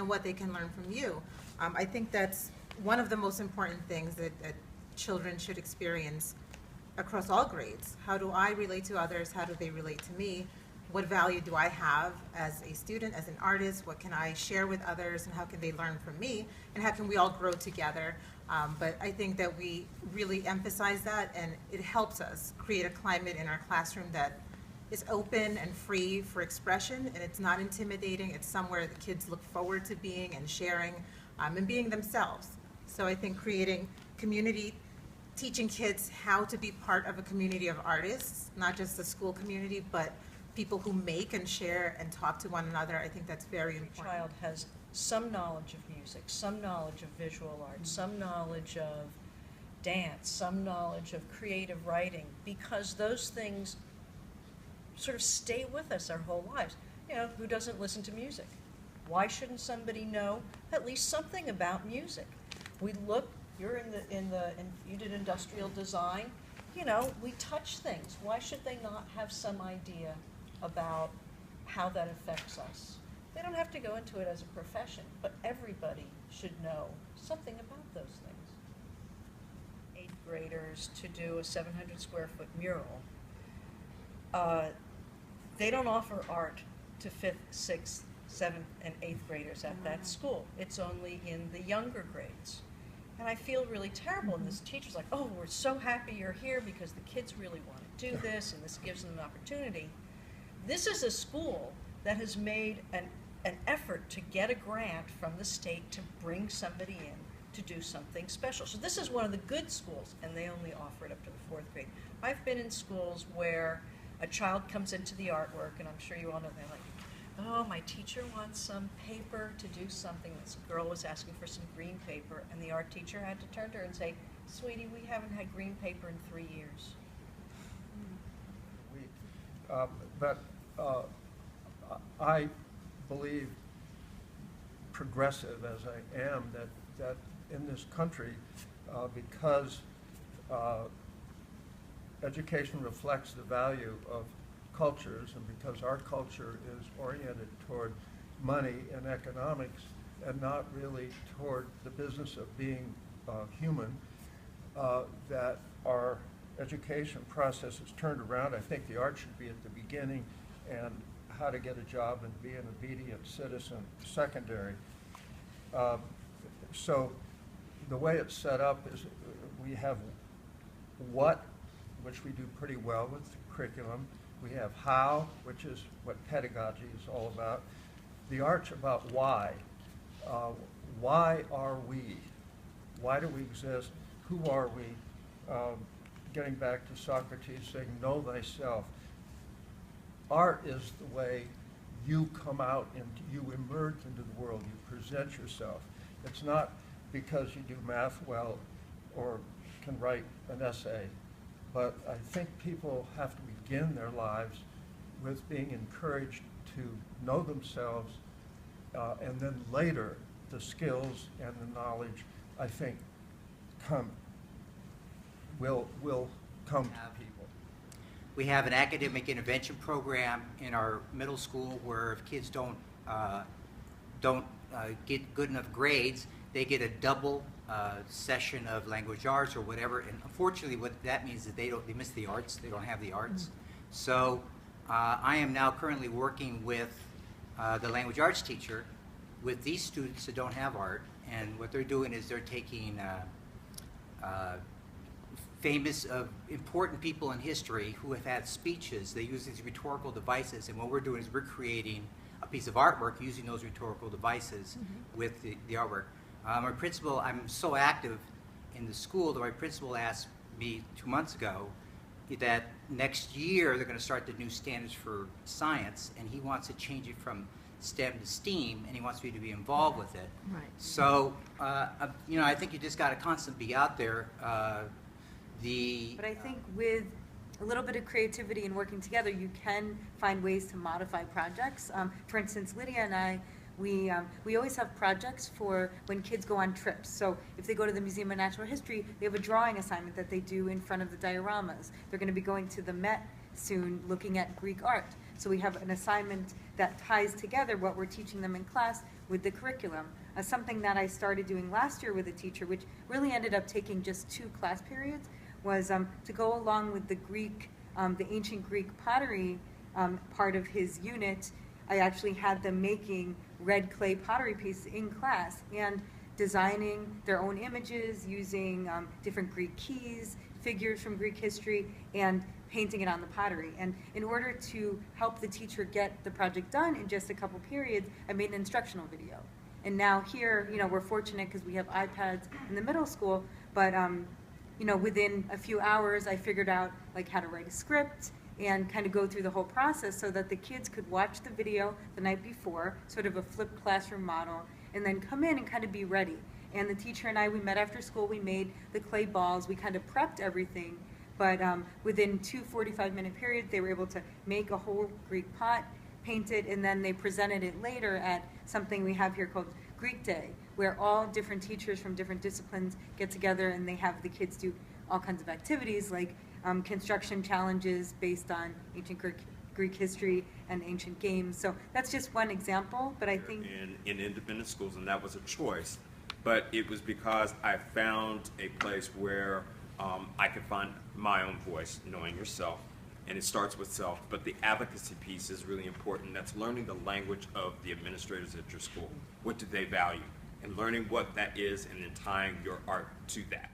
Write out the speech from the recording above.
and what they can learn from you. I think that's one of the most important things that children should experience across all grades. How do I relate to others? How do they relate to me? What value do I have as a student, as an artist? What can I share with others, and how can they learn from me? And how can we all grow together? But I think that we really emphasize that, and it helps us create a climate in our classroom that is open and free for expression, and it's not intimidating. It's somewhere the kids look forward to being and sharing and being themselves. So I think creating community, teaching kids how to be part of a community of artists, not just the school community, but people who make and share and talk to one another, I think that's very important. Every child has some knowledge of music, some knowledge of visual art, some knowledge of dance, some knowledge of creative writing, because those things sort of stay with us our whole lives. You know, who doesn't listen to music? Why shouldn't somebody know at least something about music? We look, you're you did industrial design, you know, we touch things. Why should they not have some idea about how that affects us? They don't have to go into it as a profession, but everybody should know something about those things. 8th graders to do a 700 square foot mural. They don't offer art to 5th, 6th, 7th, and 8th graders at that school. It's only in the younger grades. And I feel really terrible, and this teacher's like, oh, we're so happy you're here because the kids really want to do this, and this gives them an opportunity. This is a school that has made an effort to get a grant from the state to bring somebody in to do something special. So this is one of the good schools, and they only offer it up to the 4th grade. I've been in schools where a child comes into the artwork, and I'm sure you all know, they're like, oh, my teacher wants some paper to do something. This girl was asking for some green paper, and the art teacher had to turn to her and say, sweetie, we haven't had green paper in 3 years. I believe, progressive as I am, that in this country, because education reflects the value of cultures, and because our culture is oriented toward money and economics and not really toward the business of being human, that our education process is turned around. I think the art should be at the beginning, and how to get a job and be an obedient citizen secondary. So the way it's set up is we have what, which we do pretty well with the curriculum. We have how, which is what pedagogy is all about. The art's about why. Why are we? Why do we exist? Who are we? Getting back to Socrates saying, know thyself. Art is the way you come out and you emerge into the world. You present yourself. It's not because you do math well or can write an essay. But I think people have to begin their lives with being encouraged to know themselves, and then later the skills and the knowledge, I think, will come to people. We have an academic intervention program in our middle school where if kids don't get good enough grades, they get a double session of language arts or whatever, and unfortunately what that means is they miss the arts. They don't have the arts. So I am now currently working with the language arts teacher with these students that don't have art, and what they're doing is they're taking famous important people in history who have had speeches. They use these rhetorical devices, and what we're doing is we're creating a piece of artwork using those rhetorical devices with the artwork. My principal, I'm so active in the school that my principal asked me 2 months ago that next year they're going to start the new standards for science, and he wants to change it from STEM to STEAM, and he wants me to be involved with it. Right. So, you know, I think you just got to constantly be out there. But I think with a little bit of creativity and working together, you can find ways to modify projects. For instance, Lydia and I, we always have projects for when kids go on trips. So if they go to the Museum of Natural History, they have a drawing assignment that they do in front of the dioramas. They're going to be going to the Met soon looking at Greek art. So we have an assignment that ties together what we're teaching them in class with the curriculum. Something that I started doing last year with a teacher, which really ended up taking just 2 class periods, was to go along with the Greek, the ancient Greek pottery part of his unit. I actually had them making red clay pottery pieces in class and designing their own images using different Greek keys, figures from Greek history, and painting it on the pottery. And in order to help the teacher get the project done in just a couple periods, I made an instructional video. And now here, you know, we're fortunate because we have iPads in the middle school, but you know, within a few hours, I figured out like how to write a script and kind of go through the whole process so that the kids could watch the video the night before, sort of a flipped classroom model, and then come in and kind of be ready. And the teacher and I, we met after school, we made the clay balls, we kind of prepped everything, but within 2 45-minute periods, they were able to make a whole Greek pot, paint it, and then they presented it later at something we have here called Greek Day, where all different teachers from different disciplines get together and they have the kids do all kinds of activities like construction challenges based on ancient Greek history and ancient games. So that's just one example, but I think in independent schools, and that was a choice, but it was because I found a place where I could find my own voice, knowing yourself, and it starts with self, but the advocacy piece is really important. That's learning the language of the administrators at your school. What do they value? And learning what that is and then tying your art to that.